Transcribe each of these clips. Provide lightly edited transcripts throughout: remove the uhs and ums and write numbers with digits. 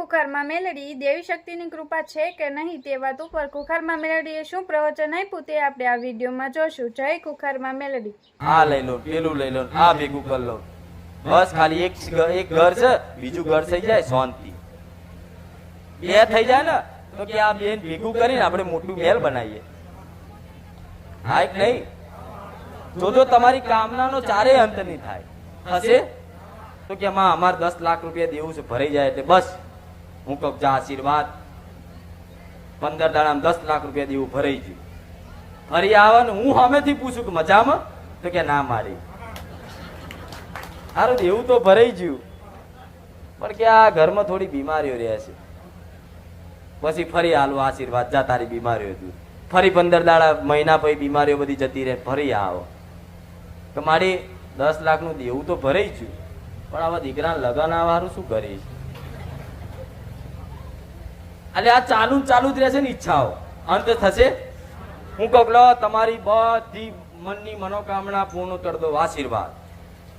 ખુખારમાં મેલડી દેવી શક્તિની કૃપા છે કે નહીં તે વાત ઉપર ખુખારમાં મેલડીએ શું પ્રવચન આપ્યું તે આપણે આ વિડીયોમાં જોશું. જય ખુખારમાં મેલડી. આ લઈ લો, પેલું લઈ લો, આ ભેગું કરી લો, બસ ખાલી એક ઘર છે, બીજું ઘર થઈ જાય શાંતિ. બે થઈ જાય ને તો કે આ બેન ભેગું કરીને આપણે મોટું મહેલ બનાવીએ. હા કે નહીં? જોજો તમારી કામનાનો ચારેય અંત નહીં થાય. થશે તો કે માં અમારે 10 લાખ રૂપિયા દેવું છે, ભરાઈ જાય એટલે બસ હું કહું જા આશીર્વાદ. 15 દાડામાં 10 લાખ રૂપિયા દેવું ભરાઈ ગયું. ફરી આવે ને હું સામેથી પૂછું કે મજામાં, તો કે ના મારી સારું દેવું તો ભરાઈ ગયું, પણ કે આ ઘરમાં થોડી બીમારીઓ રહે છે. પછી ફરી હાલો આશીર્વાદ, જા તારી બીમારીઓ દૂર. ફરી 15 દાડા મહિના પછી બીમારીઓ બધી જતી રહે, ફરી આવો કે મારી 10 લાખનું દેવું તો ભરાઈ ગયું, પણ આવા દીકરાને લગન આવવાનું શું કરીશ? એટલે આ ચાલુ ચાલુ જ રહેશે ને ઈચ્છાઓ, અંત થશે. હું કહું લો તમારી બધી મનની મનોકામના પૂર્ણ કરી દો આશીર્વાદ.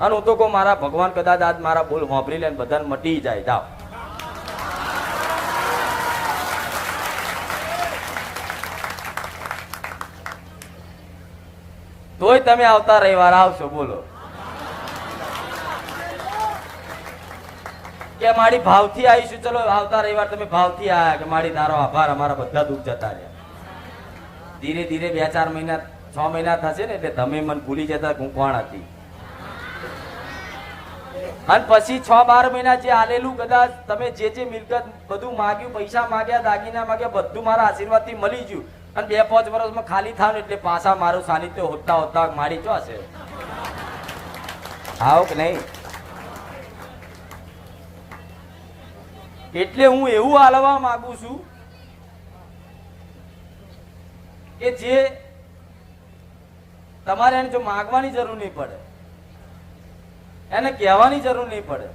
અને હું તો કહું મારા ભગવાન કદાચ આજ મારા બોલ વાપરી લે બધાને મટી જાય. જાઓ તોય તમે આવતા રવિવાર આવશો. બોલો કે મારી ભાવથી આવીશું. ચલો આવતા રવિવાર તમે ભાવથી આયા કે મારી તારો આભાર, અમારા બધા દુઃખ જતા રહ્યા. ધીરે ધીરે 2-4 મહિના 6 મહિના થશે ને એટલે તમે મને ભૂલી જતા હું કોણ હતી. અને પછી 6-12 મહિના જે આલેલું કદાચ તમે જે મિલકત બધું માગ્યું, પૈસા માગ્યા, દાગીના માગ્યા, બધું મારા આશીર્વાદથી મળી ગયું. અને 2-5 વર્ષમાં ખાલી થાવ ને એટલે પાછા મારું સાનિધ્ય હોતા હોતા મારી ચો હશે. આવો કે નહીં? એટલે હું એવું હાલવા માંગુ છું કે જે તમારે એને જો માગવાની જરૂર નહીં પડે, એને કહેવાની જરૂર નહીં પડે.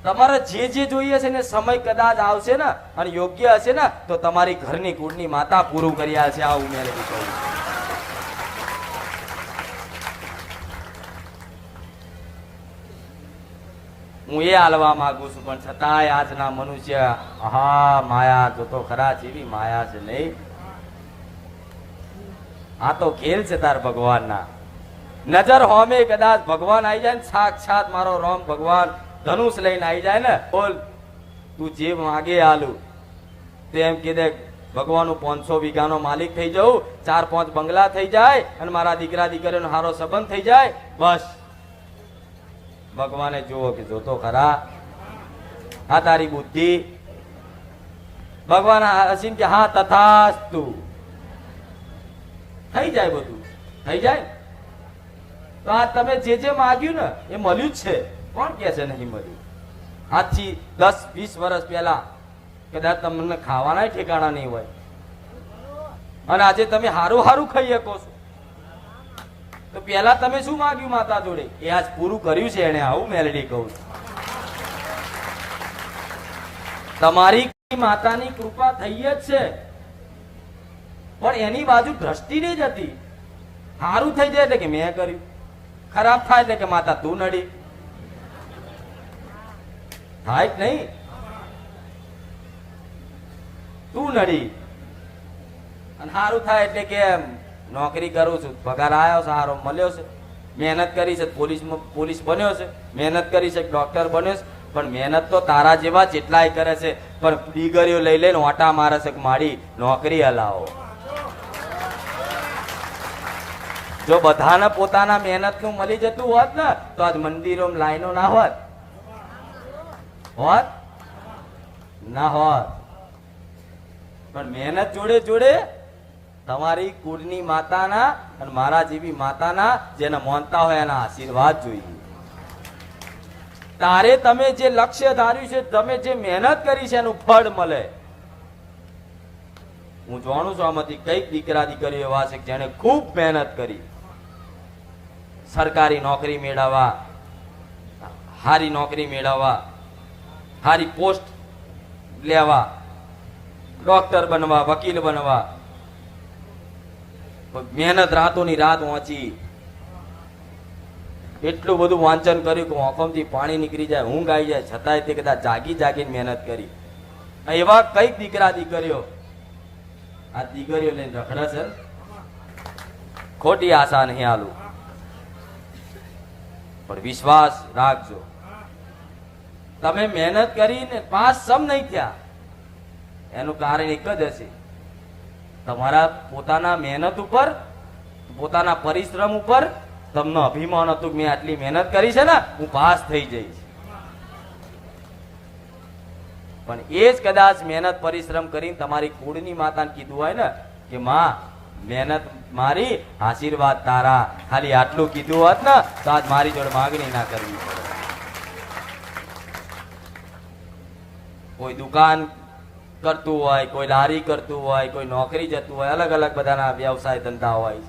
તમારે જે જોઈએ છે ને સમય કદાચ આવશે ને અને યોગ્ય હશે ને તો તમારી ઘરની કુળની માતા પૂરું કરી આવશે. આવું મેં કહ્યું. હું એ હાલવા માંગુ છું, પણ છતાંય આજના મનુષ્ય માયા જોતો ખરા જેવી માયા છે નહીં. આ તો ખેલ છે તાર ભગવાનના. નજર હોમે કદાચ ભગવાન આવી જાય ને, સાક્ષાત મારો રામ ભગવાન ધનુષ લઈને આવી જાય ને, બોલ તું જે માગે આલું. તો એમ કીધે ભગવાનનું 500 વીઘાનો માલિક થઈ જાઉં, 4-5 બંગલા થઈ જાય અને મારા દીકરા દીકરીનો સારો સંબંધ થઈ જાય. બસ ભગવાને જુઓ કે જોતો ખરા આ તારી બુદ્ધિ. ભગવાન હસીન કે હા તથાસ્તુ. થઈ જાય, બધું થઈ જાય. તો આ તમે જે માગ્યું ને એ મળ્યું જ છે. કોણ કે છે નહીં મળ્યું? આજથી 10-20 વર્ષ પહેલા કદાચ તમને ખાવાના ઠેકાણા નહીં હોય અને આજે તમે હારું હારું ખાઈ શકો છો. તો પેલા તમે શું માંગ્યું માતા જોડે? એ આજ પૂરું કર્યું છે એને. આવું મેલડી કહું છું. તમારી માતાની કૃપા થઈ જ છે, પણ એની બાજુ દ્રષ્ટિ નહીં જતી. સારું થઈ જાય એટલે કે મેં કર્યું, ખરાબ થાય એટલે કે માતા તું નડી. થાય જ નહીં, તું નડી. અને સારું થાય એટલે કે નોકરી કરું છું, પગાર આવ્યો, સારો મળ્યો છે, મહેનત કરી છે, પોલીસ બન્યો છે, મહેનત કરી છે, ડોક્ટર બન્યો છે. પણ મહેનત તો તારા જેવા જેટલાય કરે છે, પણ ડિગ્રીઓ લઈ લઈને ઓટા મારે છે કે મારી નોકરી હલાવો. જો બધાને પોતાના મહેનતનું મળી જતું હોત ને તો આજ મંદિરોમાં લાઈનો ના હોત ના હોત. પણ મહેનત જોડે જોડે તમારી કુળની માતાના અને મારા જેવી માતાના જેને માનતા હોય એના આશીર્વાદ જોઈએ. તારે તમે જે લક્ષ્ય ધાર્યું છે, તમે જે મહેનત કરી છે એનું ફળ મળે. હું જાણું છું આમાંથી કઈક દીકરા દીકરીઓ એવા છે જેને ખૂબ મહેનત કરી સરકારી નોકરી મેળવવા, સારી નોકરી મેળવવા, સારી પોસ્ટ લેવા, ડોક્ટર બનવા, વકીલ બનવા. મહેનત રાતોની રાત વાંચી, એટલું બધું વાંચન કર્યું કે આંખોમાંથી પાણી નીકળી જાય, ઊંઘ આવી જાય, છતાંય તે કદાચ જાગીને મહેનત કરી. એવા કઈક દીકરા દીકરીઓ આ દીકરીઓ લઈને રખડે છે. ખોટી આશા નહીં આલું, પણ વિશ્વાસ રાખજો. તમે મહેનત કરીને પાસ સમ નહીં થયા એનું કારણ એક જ હશે, તમારા પોતાના મહેનત ઉપર, પોતાના પરિશ્રમ ઉપર તમને અભિમાન હતું કે મેં આટલી મહેનત કરી છે ને હું પાસ થઈ જઈશ. પણ એ જ કદાચ મહેનત પરિશ્રમ કરીને તમારી કુળની માતાને કીધું હોય ને કે માં મહેનત મારી, આશીર્વાદ તારા, ખાલી આટલું કીધું હોત ને તો આજ મારી જોડે માગણી ના કરવી પડે. કોઈ દુકાન કરતું હોય, કોઈ લારી કરતું હોય, કોઈ નોકરી જતું હોય, અલગ અલગ બધાના વ્યવસાય ધંધા હોય.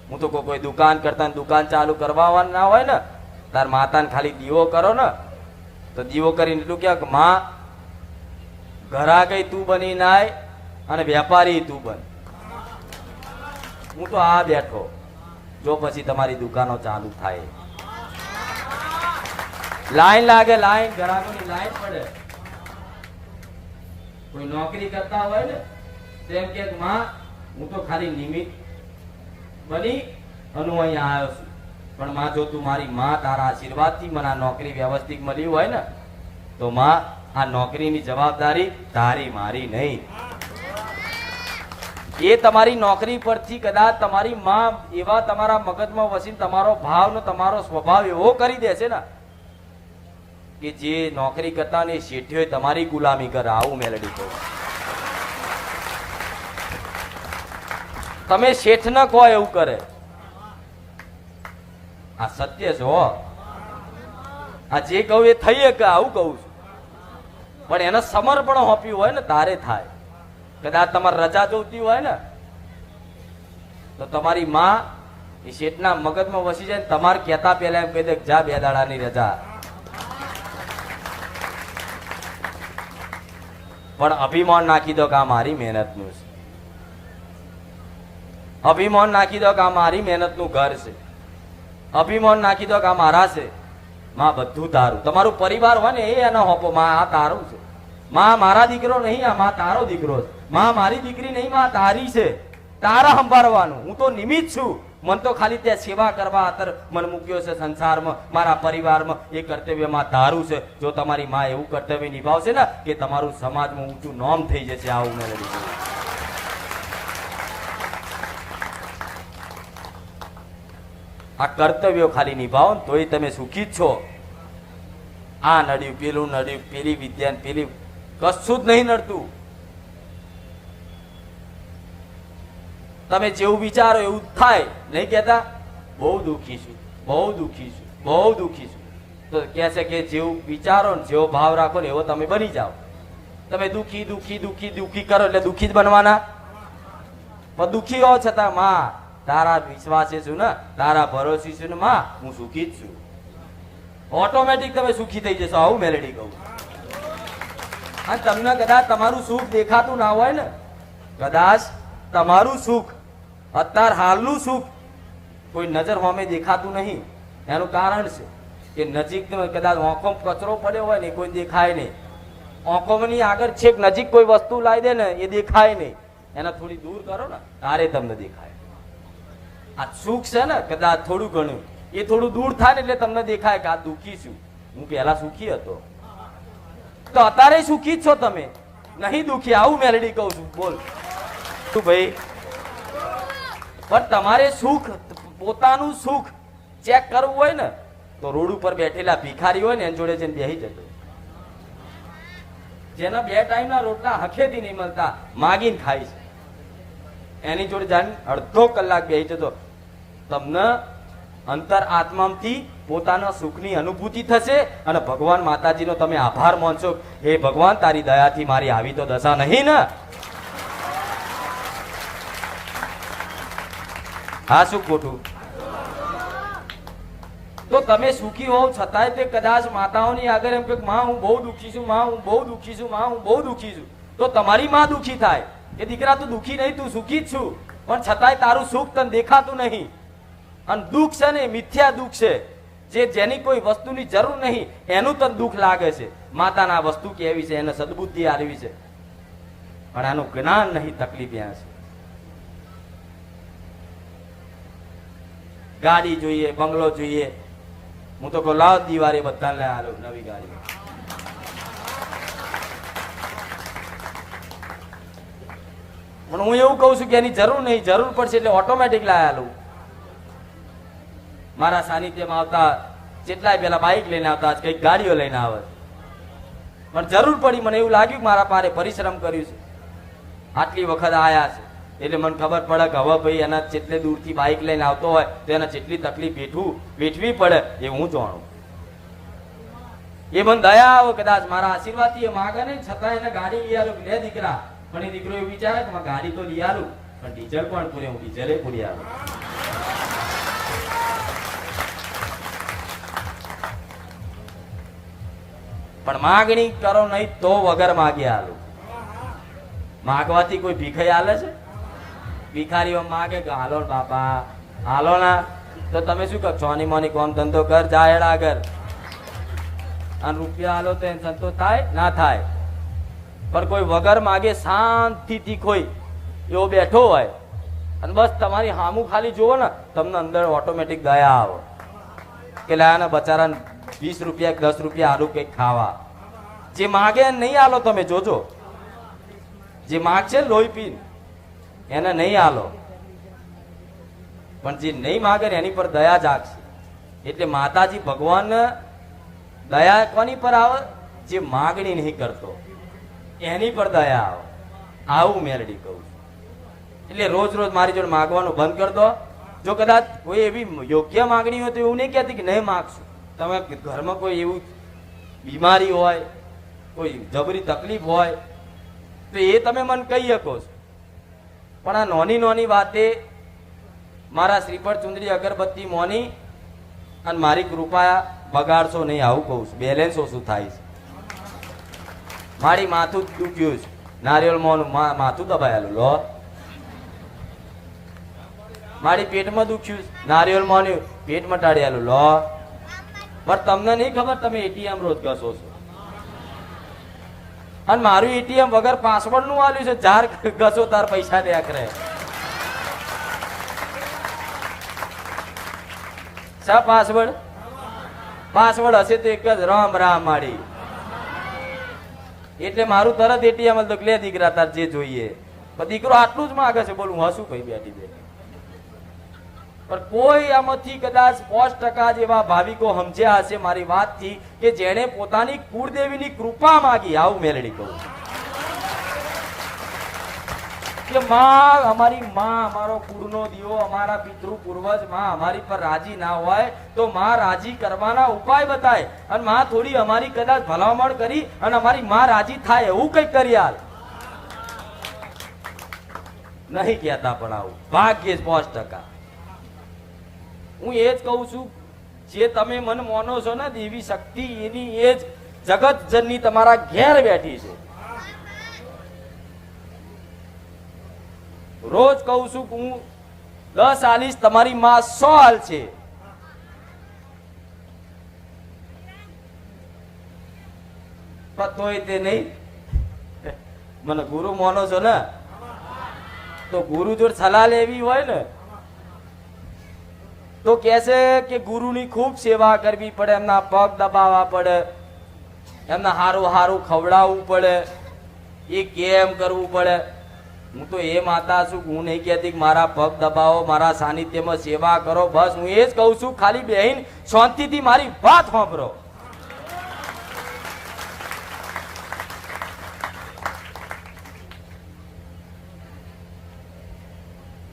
હું તો કોઈ દુકાન કરતા દુકાન ચાલુ કરવા ના હોય ને તાર માતાને ખાલી દીવો કરો ને તો દીવો કરીને એટલું કે માં ઘરાકઈ તું બની નાય અને વેપારી તું બન. હું તો આ બેઠો જો પછી તમારી દુકાનો ચાલુ થાય. લાઈન લાગે, લાઈન ઘરાકોની લાઈન પડે. કોઈ નોકરી કરતા હોય ને તેમ કે માં હું તો ખાલી નિમિત્ત બની અને હું અહીંયા આવ્યો છું, પણ માં જો તું મારી માં તારા આશીર્વાદથી મને આ નોકરી વ્યવસ્થિત મળી હોય ને તો માં આ નોકરીની જવાબદારી તારી મારી નહીં. એ તમારી નોકરી પરથી કદાચ તમારી માં એવા તમારા મગજમાં વસીને તમારો ભાવ ને તમારો સ્વભાવ એવો કરી દેશે ને કે જે નોકરી કરતા ને શેઠીઓ તમારી ગુલામી કરે. આવું મેલડી કહું. તમે શેઠ ન કહો એવું કરે. આ સત્ય છે હો. આ જે કહું એ થઈ કે આવું કહું છું, પણ એને સમર્પણ હોપ્યું હોય ને તારે થાય. કદાચ તમારે રજા જોઈતી હોય ને તો તમારી માં એ શેઠના મગજમાં વસી જાય, તમારે કહેતા પહેલા એમ કહી દે જા 2 દાડાની રજા. પણ અભિમાન નાખી દો કે આ મારી મહેનતનું છે. અભિમાન નાખી દો કે આ મારી મહેનતનું ઘર છે. અભિમાન નાખી દો કે આ મારા છે. માં બધું તારું. તમારું પરિવાર હોય ને એ એનો હોપો, માં આ તારું છે. માં મારા દીકરો નહીં, આ માં તારો દીકરો છે. માં મારી દીકરી નહીં, માં તારી છે. તારા સંભાળવાનું. હું તો નિમિત્ત છું. મન તો ખાલી ત્યાં સેવા કરવા આતર મન મૂક્યો છે સંસારમાં, મારા પરિવારમાં. એ કર્તવ્યમાં તારું છે. જો તમારી માં એવું કર્તવ્ય નિભાવશે ને કે તમારું સમાજમાં ઊંચું નામ થઈ જશે. આવું મેં લખ્યું. આ કર્તવ્યો ખાલી નિભાવો ને તોય તમે સુખી જ છો. આ નડ્યું, પેલું નડ્યું, પેલી વિદ્યા, પેલી કશું જ નહીં નડતું. તમે જેવું વિચારો એવું થાય. નહીં કહેતા બહુ દુઃખી છું, બહુ દુઃખી છું, બહુ દુઃખી છું. તો કહે છે કે જેવું વિચારો ને જેવો ભાવ રાખો ને એવો તમે બની જાઓ. તમે દુઃખી દુઃખી દુઃખી દુઃખી કરો એટલે દુઃખી જ બનવાના. પણ દુઃખી હો છતાં માં તારા વિશ્વાસે છું ને, તારા ભરોસે છું ને માં હું સુખી જ છું. ઓટોમેટિક તમે સુખી થઈ જશો. આવું મેલેડી કહું. અને તમને કદાચ તમારું સુખ દેખાતું ના હોય ને, કદાચ તમારું સુખ અત્યાર હાલનું સુખ કોઈ નજર સામે દેખાતું નહીં. એનું કારણ છે કે નજીક કદાચ આંખો કચરો પડ્યો હોય ને કોઈ દેખાય નહીં. આંખોની આગળ છેક નજીક કોઈ વસ્તુ લાવી દે ને એ દેખાય નહીં. એને થોડી દૂર કરો ને તારે તમને દેખાય. આ સુખ છે ને કદાચ થોડું ઘણું એ થોડું દૂર થાય ને એટલે તમને દેખાય કે આ દુઃખી છું. હું પહેલા સુખી હતો તો અત્યારે સુખી જ છો તમે, નહીં દુઃખી. આવું મેલડી કહું છું. બોલ તું ભાઈ. પણ તમારે સુખ, પોતાનું સુખ ચેક કરવું હોય ને તો રોડ ઉપર બેઠેલા ભિખારી હોય ને એની જોડે જઈને બેસી જતો. જેના 2 ટાઈમના રોટલા હખેથી નહીં મળતા, માગીને ખાય છે, એની જોડે જઈને અડધો કલાક બેસી જતો. તમને અંતર આત્માથી પોતાના સુખની અનુભૂતિ થશે અને ભગવાન માતાજીનો તમે આભાર માનશો. હે ભગવાન, તારી દયાથી મારી આવી તો દશા નહીં ને. હા, શું ખોટું? તો તમે સુખી હોવ છતાંય તે કદાચ માતાઓની આગળ એમ કે માં હું બહુ દુઃખી છું, માં હું બહુ દુઃખી છું, માં હું બહુ દુઃખી છું, તો તમારી માં દુઃખી થાય કે દીકરા તું દુઃખી નહીં, તું સુખી જ છું. પણ છતાંય તારું સુખ તને દેખાતું નહીં. અને દુઃખ છે ને મિથ્યા દુઃખ છે. જેની કોઈ વસ્તુની જરૂર નહીં એનું તને દુઃખ લાગે છે. માતાના આ વસ્તુ કેવી છે, એને સદબુદ્ધિ આવી છે, પણ આનું જ્ઞાન નહીં, તકલીફ ત્યાં છે. ગાડી જોઈએ, બંગલો જોઈએ, હું તો કહું લાવ દિવાળી બધા લઈ આલો નવી ગાડી. પણ હું એવું કહું છું કે એની જરૂર નહીં, જરૂર પડશે એટલે ઓટોમેટિક લાવી આલું. મારા સાનિધ્યમાં આવતા જેટલાય પેલા બાઇક લઈને આવતા કઈક ગાડીઓ લઈને આવે, પણ જરૂર પડી, મને એવું લાગ્યું કે મારા પારે પરિશ્રમ કર્યું છે, આટલી વખત આયા છે, એટલે મને ખબર પડે કે હવે ભાઈ એના જેટલે દૂરથી બાઇક લઈને આવતો હોય તો એને જેટલી તકલીફ વેઠવી પડે એ હું જાણું. એ મને દયા આવે, કદાચ મારા આશીર્વાદથી એ માગે નહીં, છતાં એને ગાડી લઈ આલું, લે દીકરા. પણ એ દીકરો એવું વિચારે કે ગાડી તો લઈ આલું, પણ ડીઝલ પણ પૂરે, હું ડીઝલે પૂરી આલું. પણ માગણી કરો નહીં તો વગર માગે આલું. માગવાથી કોઈ ભીખાઈ આલે છે? ભિખારીઓ માગે કે હાલો બાપા હાલો ના, તો તમે શું કહો, ચોની મોની કોમ ધંધો કર, જાય આગળ, અને રૂપિયા હાલો તો એને સંતોષ થાય ના થાય. પણ કોઈ વગર માગે શાંતિથી કોઈ એવો બેઠો હોય અને બસ તમારી હામું ખાલી જુઓ ને, તમને અંદર ઓટોમેટિક દયા આવે કે લાયાના બચારાને 20 રૂપિયા 10 રૂપિયા આલુ કંઈક ખાવા. જે માગે નહીં આલો, તમે જોજો, જે માગશે લોહી પીન એને નહીં આલો, પણ જે નહીં માગે ને એની પર દયા જાગશે. એટલે માતાજી ભગવાન દયા કોની પર આવે? જે માગણી નહીં કરતો એની પર દયા આવે. આવું મેલડી કહું છું. એટલે રોજ રોજ મારી જોડે માગવાનું બંધ કરી દો. જો કદાચ કોઈ એવી યોગ્ય માગણી હોય તો એવું નહીં કહેતી કે નહીં માગશું. તમે ઘરમાં કોઈ એવું બીમારી હોય, કોઈ જબરી તકલીફ હોય તો એ તમે મને કહી શકો છો. પણ આ નાની નાની વાતે મારા શ્રીફળ ચુંદડી અગરબત્તી મોની અને મારી કૃપા બગાડશો નહીં, આવું કહું છું. બેલેન્સ ઓછું થાય છે. મારી માથું દુખ્યું છે, નારિયેળ મોનું માથું દબાયેલું લો. મારી પેટમાં દુખ્યું છે, નારિયેળ મોનું પેટ મટાડેલું લો. પણ તમને નહીં ખબર, તમે એટીએમ રોજ ઘસો છો, અને મારું એટીએમ વગર પાસવર્ડ નું આલ્યું છે. ચાર ઘસો તાર પૈસા દે કરે. શા પાસવર્ડ? પાસવર્ડ હશે તો એક જ, રામ રામ માડી. એટલે મારું તરત એટીએમ તો લે દીકરા તાર જે જોઈએ. પણ દીકરો આટલું જ માગે છે, બોલું હસું કઈ બેઠી બેઠી. પણ કોઈ આમાંથી કદાચ 5% જેવા ભાવિકો સમજ્યા હશે મારી વાતથી કે જેણે પોતાની કુળદેવીની કૃપા માગી. આવું મેલડી કહું કે માં, અમારી માં, અમારો કુળનો દીવો, અમારા પિતૃ પૂર્વજ માં અમારી પર રાજી ના હોય તો માં રાજી કરવાના ઉપાય બતાય, અને માં થોડી અમારી કદાચ ભલામણ કરી અને અમારી માં રાજી થાય એવું કઈક કરી હાલ. નહીં કહેતા પણ આવું ભાગ્યે જ 5%. હું એ જ કહું છું, જે તમે મન માનો છો ને દેવી શક્તિ, એની એ જ જગત જનની તમારા ઘેર બેઠી છે. રોજ કહું છું કે હું 10 આલીશ, તમારી માં 100 હાલ છે. તોય તે નહીં મને ગુરુ માનો છો ને, તો ગુરુ જોડે સલાહ લેવી હોય ને તો કહેશે કે ગુરુની ખૂબ સેવા કરવી પડે, એમના પગ દબાવવા પડે, એમના હારું હારું ખવડાવવું પડે, એ કેમ કરવું પડે. હું તો એ માતા છું, હું નહીં કહેતી કે મારા પગ દબાવો, મારા સાનિધ્યમાં સેવા કરો. બસ હું એ જ કહું છું, ખાલી બેહીન શાંતિથી મારી વાત સાંભળો.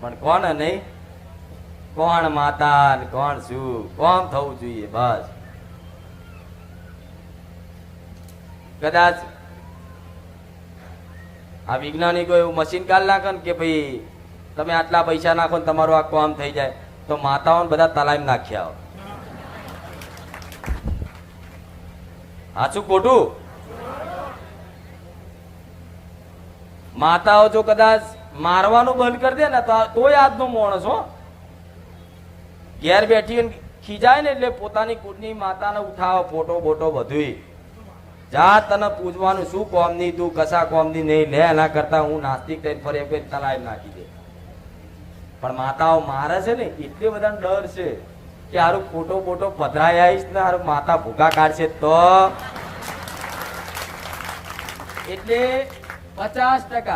પણ કોણ નહીં, કોણ માતા ને કોણ શું, કોમ થવું જોઈએ. બસ કદાચ આ વૈજ્ઞાનિકો એવું મશીન કાઢ નાખે ને કે ભાઈ તમે આટલા પૈસા નાખો ને તમારું આ કામ થઈ જાય, તો માતાઓને બધા તાલીમ નાખ્યા. સાચું ખોટું? માતાઓ જો કદાચ મારવાનું બંધ કરી દે ને તોય આજનો માણસ હો ઘેર બેઠી ખીજાય ને એટલે પોતાની કુળની માતાને ઉઠાવો ફોટો બોટો બધું જા તને પૂજવાનું શું કોમ ની તું કશા કોમ ની નહીં લે એના કરતા હું નાસ્તિક થઈને ફરી એક તલાઈ નાખી દે પણ માતાઓ મારે છે ને એટલે બધા ડર છે કે હારું ફોટો બોટો પધરાઈ આવીશ ને હારું માતા ભૂખા કાઢશે તો એટલે 50%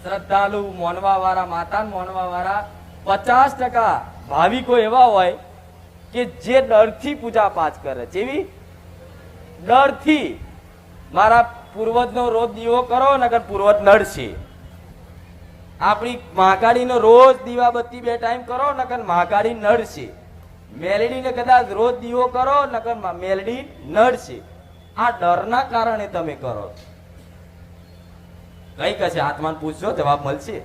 શ્રદ્ધાળુ મોનવા વાળા માતા મોનવા વાળા 50% ભાવિકો એવા હોય કે જે ડરથી પૂજા પાઠ કરે જેવી ડરથી મારા પૂર્વજનો રોજ દીવો કરો નકર પૂર્વજ નડશે આપણી મહાકાળીનો રોજ દીવાબત્તી 2 ટાઈમ કરો નકર મહાકાળી નડશે મેલડીને કદાચ રોજ દીવો કરો નકર મેલડી નડશે આ ડરના કારણે તમે કરો કઈ કશે આત્માને પૂછજો જવાબ મળશે